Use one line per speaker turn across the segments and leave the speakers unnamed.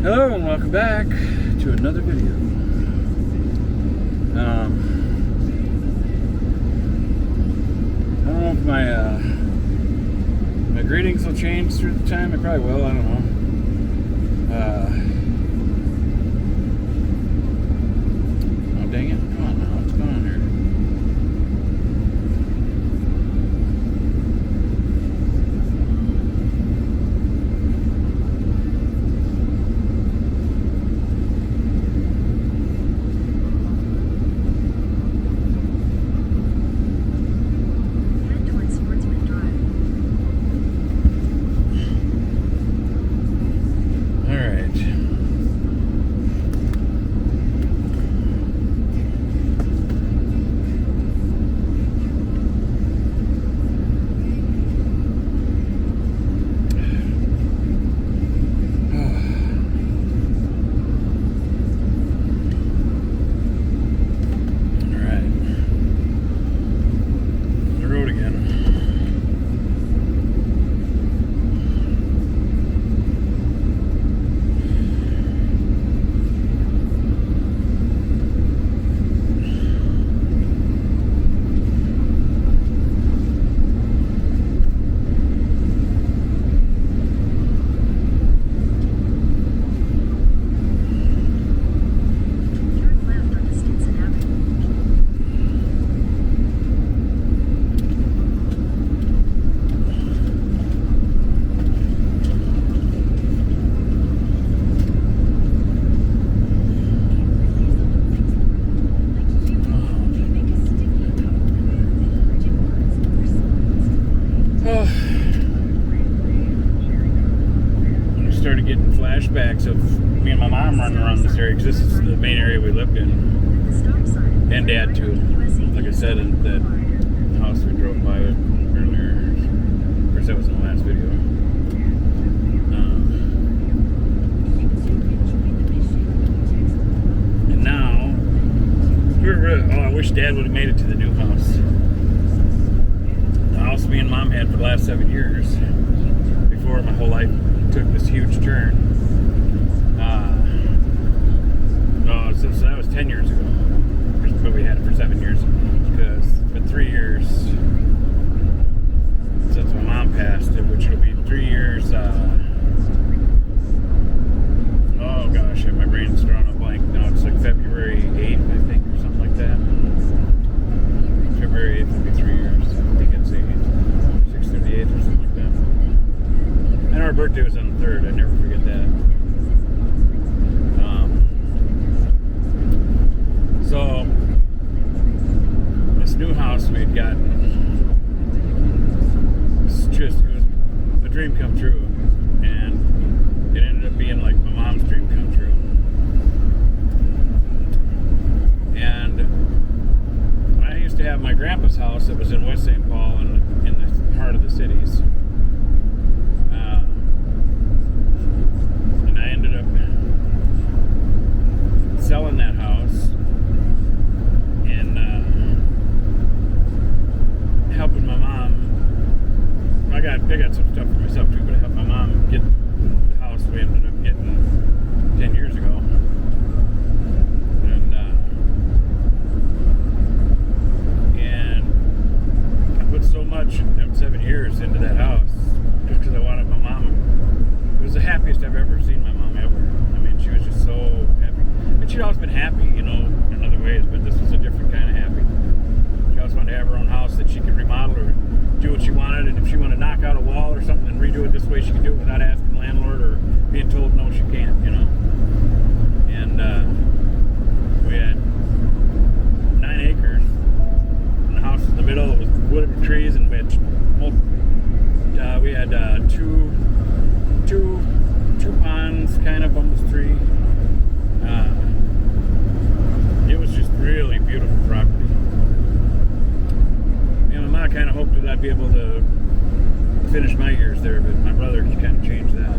Hello and welcome back to another video. I don't know if my greetings will change through the time. It probably will. I don't know. Oh dang it! Come on now. What's going on here? Started getting flashbacks of me and my mom running around this area, because this is the main area we lived in, and Dad too. Like I said, in that house we drove by earlier. Of course, that was in the last video. And now I wish Dad would have made it to the new house. The house me and Mom had for the last 7 years, before my whole life took this huge turn. So that was 10 years ago, but we had it for 7 years, because it's been 3 years since my mom passed, which will be 3 years. Oh gosh, my brain's drawing a blank now. It's like February 8th, I think, or something like that. February 8th will be 3 years. I think it's 6th or the 8th or something like that. And our birthday was on the 3rd. I never forget that. So this new house we'd gotten, it was a dream come true, and it ended up being like my mom's dream come true. And when I used to have my grandpa's house, it was in West St. Paul, in the heart of the cities. And I ended up selling that house and helping my mom. I got some stuff for myself too, but I helped my mom get the house we ended up getting 10 years ago. And I put so much in 7 years into that house just because I wanted my mom. It was the happiest I've ever seen my mom ever. I mean, she was just so happy. And she'd always been happy, in other ways, but this was a different kind of happy. She always wanted to have her own house that she could remodel or do what she wanted, and if she wanted to knock out a wall or something and redo it this way, she could do it without asking the landlord or being told no, she can't, And we had 9 acres, and the house was in the middle. It was wooded with trees, and we had two ponds, kind of, almost 3. It was just really beautiful property. I kind of hoped that I'd be able to finish my years there, but my brother kind of changed that.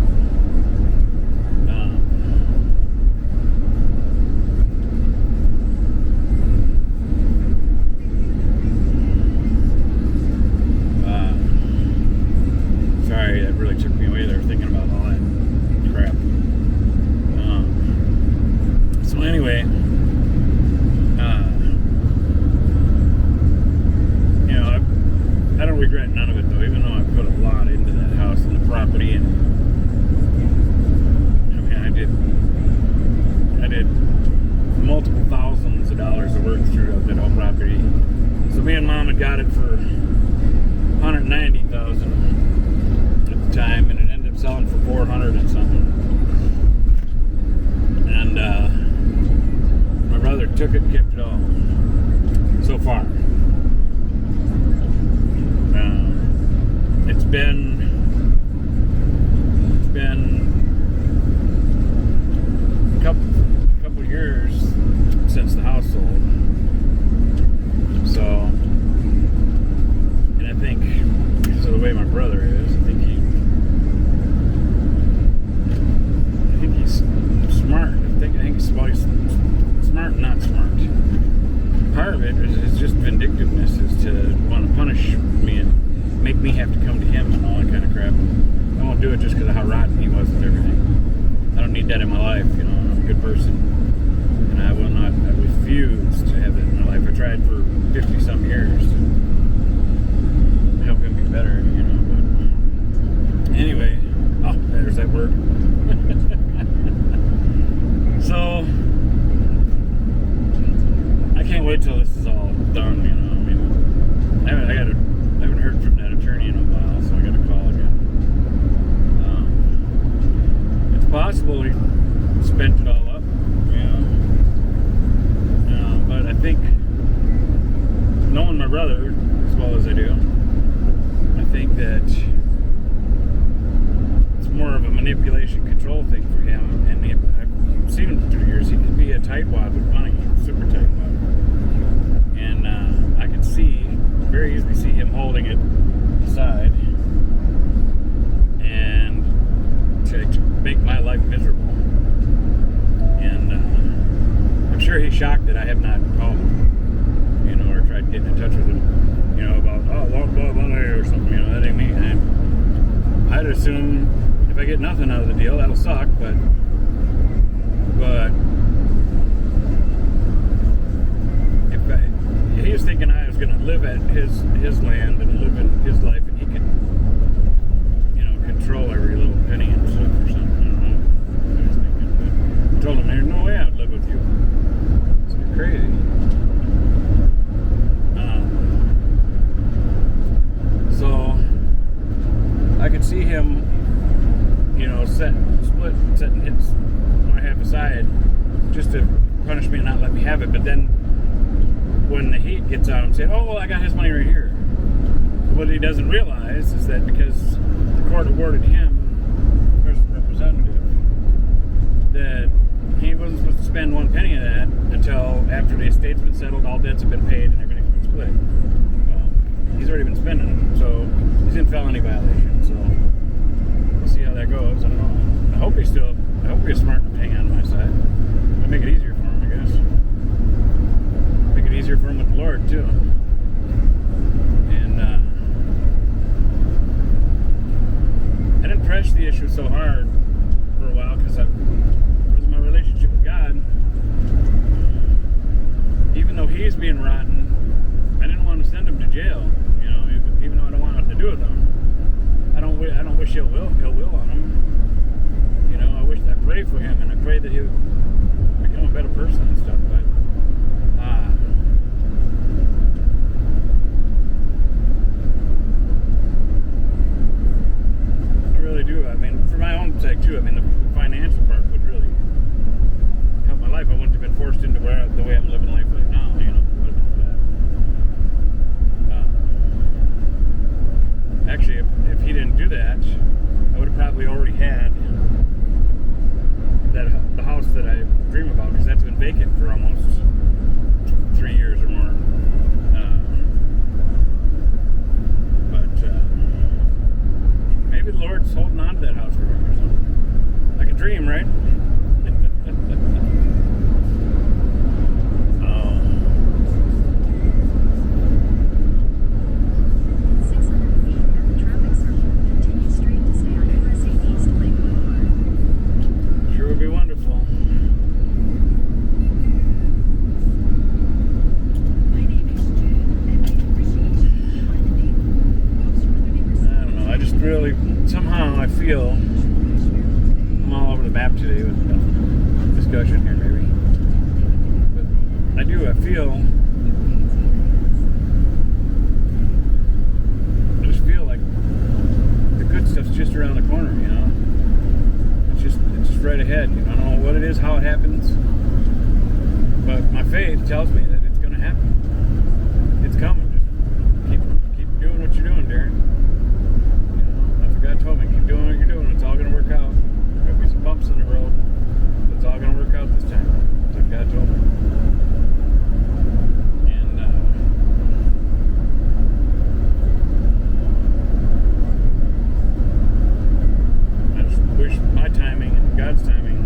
Sorry, that really took me away there thinking about all that crap. got it for $190,000 at the time, and it ended up selling for $400 and something. And my brother took it and kept it all. So far. It's been a couple years since the house sold. So, and I think because of the way my brother is, I think he's smart. I think he's smart and not smart. Part of it is just vindictiveness, is to want to punish me and make me have to come to him and all that kind of crap. I won't do it just because of how rotten he was with everything. I don't need that in my life, you know. I'm a good person, and I refuse to have that in my life. I tried for 50-some years to help him be better, you know. But anyway, oh, there's that word. So I can't wait till this is all done, you know. I mean, I haven't heard from that attorney in a while, so I got to call again. It's possible he spent it all up, you know. But I think, knowing my brother as well as I do, I think that it's more of a manipulation control thing for him. And I've seen him through the years. He can be a tightwad with money, super tightwad. And I can very easily see him holding it aside and to make my life miserable. And I'm sure he's shocked that I have not called him, you know, or tried getting in touch with him, you know, about, blah, blah, blah, or something, you know. That ain't me. I'd assume if I get nothing out of the deal, that'll suck, but he was thinking I was going to live at his land and live in his life, and he could, you know, control every little penny and stuff or something. I don't know what he was thinking, but I told him there's no way I'd live with you. It's crazy. So I could see him, you know, setting my half aside just to punish me and not let me have it, but then when the heat gets out and say, oh, well, I got his money right here. What he doesn't realize is that because the court awarded him as a representative, that he wasn't supposed to spend one penny of that until after the estate's been settled, all debts have been paid, and everything's been split. Well, he's already been spending it, so he's in felony violation. So we'll see how that goes. I don't know. I hope he's smart enough to hang on to my side. It'll make it easier for him, I guess. Easier for him with the Lord too. And I didn't press the issue so hard for a while because of my relationship with God. Even though he's being rotten, I didn't want to send him to jail. You know, even though I don't want nothing to do with him. I don't wish ill will on him. You know, I pray for him, and I pray that he'll become a better person and stuff. But do. I mean, for my own sake too. I mean, the financial part would really help my life. I wouldn't have been forced into the way I'm living life right now. You know, would have been for that. Actually, if he didn't do that, I would have probably already had the house that I dream about, because that's been vacant for almost 3 years or more. Maybe the Lord's holding on to that house for me or something. Like a dream, right? Sure would be wonderful. Really, somehow I feel I'm all over the map today with discussion here, maybe. But I feel it's just around the corner, you know. It's just right ahead. You know, I don't know what it is, how it happens, but my faith tells me that it's going to happen. It's coming. Just keep doing what you're doing, Darren. You know, that's what God told me. Keep doing what you're doing. It's all going to work out. There'll be some bumps in the road, but it's all going to work out this time. That's what God told me. Wish my timing and God's timing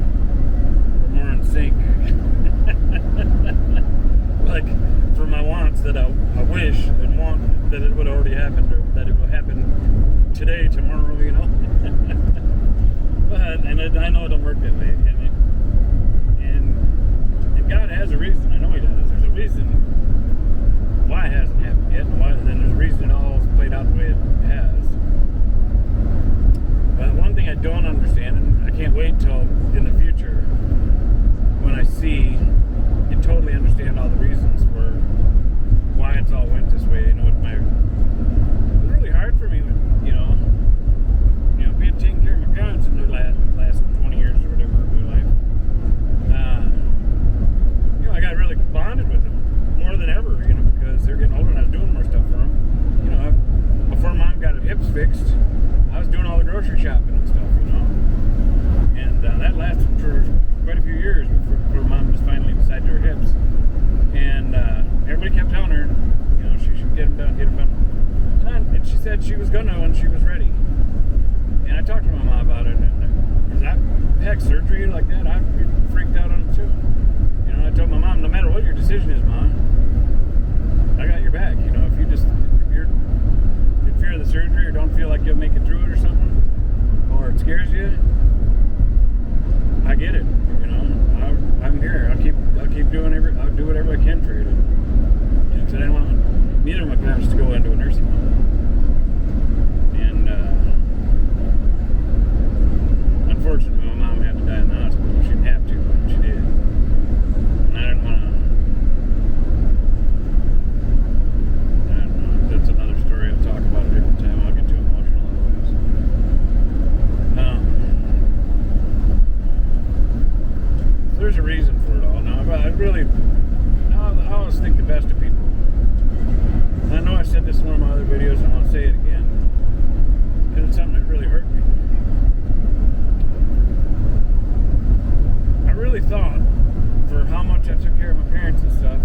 were more in sync. Like for my wants that I wish and want that it would already happen, or that it will happen today, tomorrow, you know. But and I know it don't work that way. And God has a reason. I know He does. There's a reason why it hasn't happened yet, and then there's a reason it all played out the way it has. But one thing I don't understand, and I can't wait till in the future when I see and totally understand all the reasons for why it's all went this way. You know, it was really hard for me, you know, being taking care of my parents in their last 20 years or whatever of my life. You know, I got really bonded with them more than ever, you know, because they're getting older and I was doing more stuff for them. You know, before Mom got her hips fixed, I was doing all the grocery shopping and stuff, you know. And that lasted for quite a few years before Mom was finally beside her hips. And everybody kept telling her, you know, she should get them done. And she said she was gonna when she was ready. And I talked to my mom about it. Because heck, surgery like that, I'd be freaked out on it too. You know, I told my mom, no matter what your decision is, Mom, I got your back. You know, if you're in fear of the surgery or don't feel like you'll make it through it or something, or it scares you, I get it. You know, I'm here. I'll keep doing I'll do whatever I can for you. You know, because I didn't want neither of my parents to go into a nursing home. And unfortunately, my mom had to die in the hospital. She didn't have to, but she did. And I didn't want to. That's another story I'll talk about a different time. I'll get too emotional otherwise. So there's a reason for it all. Now, I always think the best of people. And I know I said this in one of my other videos, and I'll say it again, because it's something that really hurt me. I really thought, for how much I took care of my parents and stuff,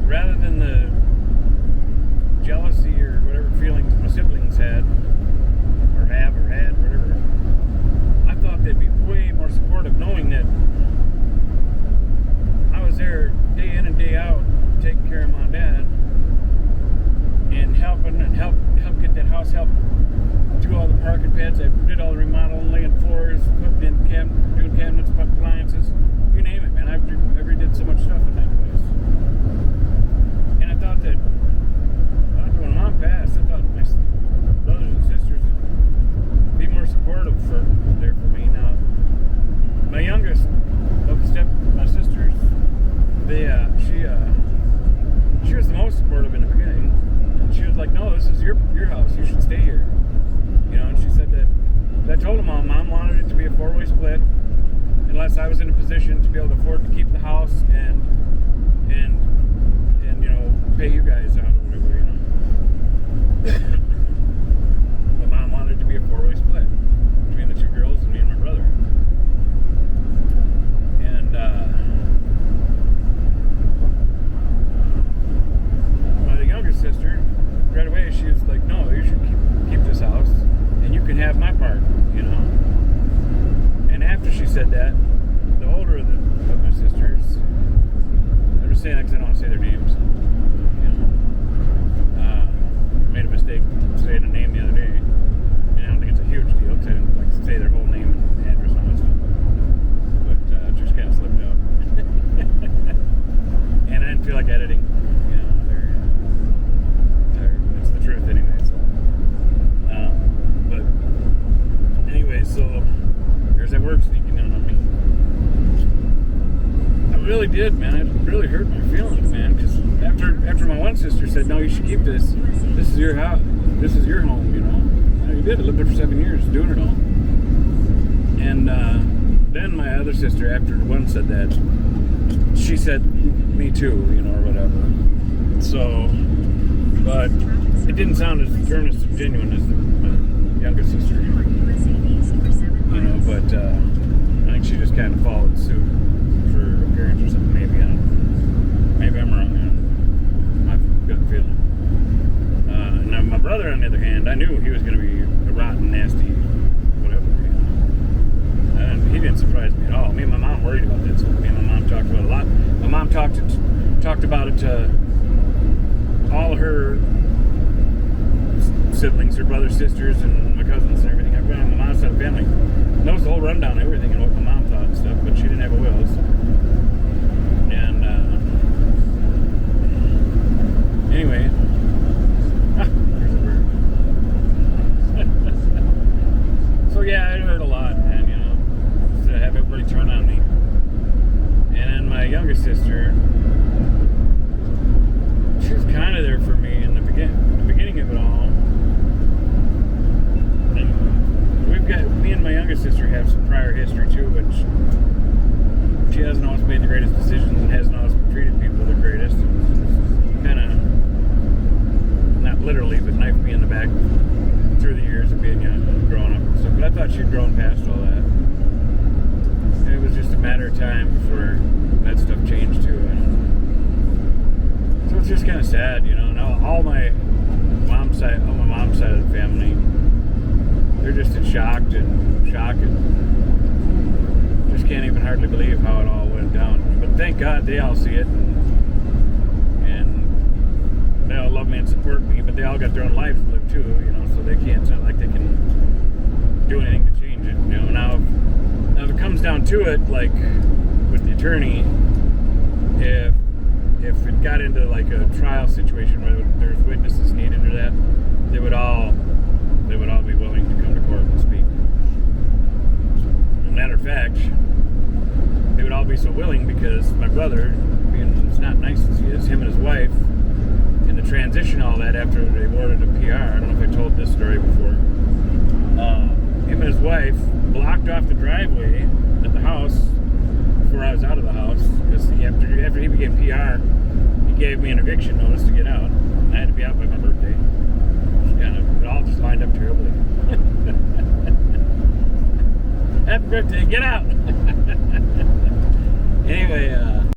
rather than the jealousy or whatever feelings my siblings had, or have, or had, whatever, I thought they'd be way more supportive, knowing that I was there day in and day out, taking care of Mom and Dad, and helping and help get that house, help do all the parking pads. I did all the remodeling, laying floors, putting in doing cabinets, putting appliances, you name it, man. I did so much stuff in that place. And I thought that when Mom passed, I thought my brothers and sisters would be more supportive there for me. Now, my youngest of my sisters, she was the most supportive in the beginning. And she was like, "No, this is your house. You should stay here." You know, and she said that. I told her Mom wanted it to be a 4-way split, unless I was in a position to be able to afford to keep the house and you know, pay you guys out or whatever, you know. But Mom wanted it to be a 4-way split between the two girls and me and my brother. And my younger sister, right away, she was like, "No, you should keep this house, and you can have my part," you know. And after she said that, the older of my sisters, I'm just saying that because I don't want to say their names, you know, made a mistake saying a name the other day. I don't think it's a huge deal because I didn't like to say their whole name and address and all that stuff. But it just kind of slipped out. And I didn't feel like editing. You know, it's the truth anyway. So, but anyway, so there's that work sneaking in on me. I really did, man. It really hurt my feelings, man. Because after my one sister said, "No, you should keep this. This is your house. This is your home," you know. I You did. I lived there for 7 years, doing it all. And then my other sister, after one said that, she said, me too, or whatever. So, but it didn't sound as earnest and genuine as my youngest sister. But I think she just kind of followed suit for appearance or something. Maybe, I don't know. Maybe I'm wrong. My gut feeling. Now, my brother, on the other hand, I knew he was going to be a rotten, nasty, whatever. And he didn't surprise me at all. Me and my mom worried about that. So me and my mom talked about it a lot. My mom talked about it to all her siblings, her brothers, sisters, and my cousins and everything. Everybody on my mom's side of the family knows the whole rundown of everything and what my mom thought and stuff, but she didn't have a will. And anyway, there's a bird. So yeah, it hurt a lot, man. To have everybody turn on me. And then my youngest sister, she was kind of there for me in the beginning of it all. And me and my youngest sister have some prior history too, but she hasn't always made the greatest decisions and hasn't always treated people the greatest. Kind of, not literally, but knifed me in the back through the years of being young and growing up and stuff. But I thought she'd grown past all that. And it was just a matter of time before that stuff changed too. So it's just kind of sad, and all my mom's side of the family, they're just in shock and just can't even hardly believe how it all went down. But thank God they all see it, and they all love me and support me, but they all got their own lives to live too, so they can't, it's not like they can do anything to change it. Now if it comes down to it, like with the attorney, if it got into like a trial situation where there's witnesses needed or that, they would all be willing to come to court and speak. As a matter of fact, they would all be so willing because my brother, being as not nice as he is, him and his wife, in the transition, all that after they awarded a PR, I don't know if I told this story before, him and his wife blocked off the driveway at the house before I was out of the house, because after he became PR, he gave me an eviction notice to get out. I had to be out by my birthday. It all just lined up terribly. Happy birthday, get out! Anyway,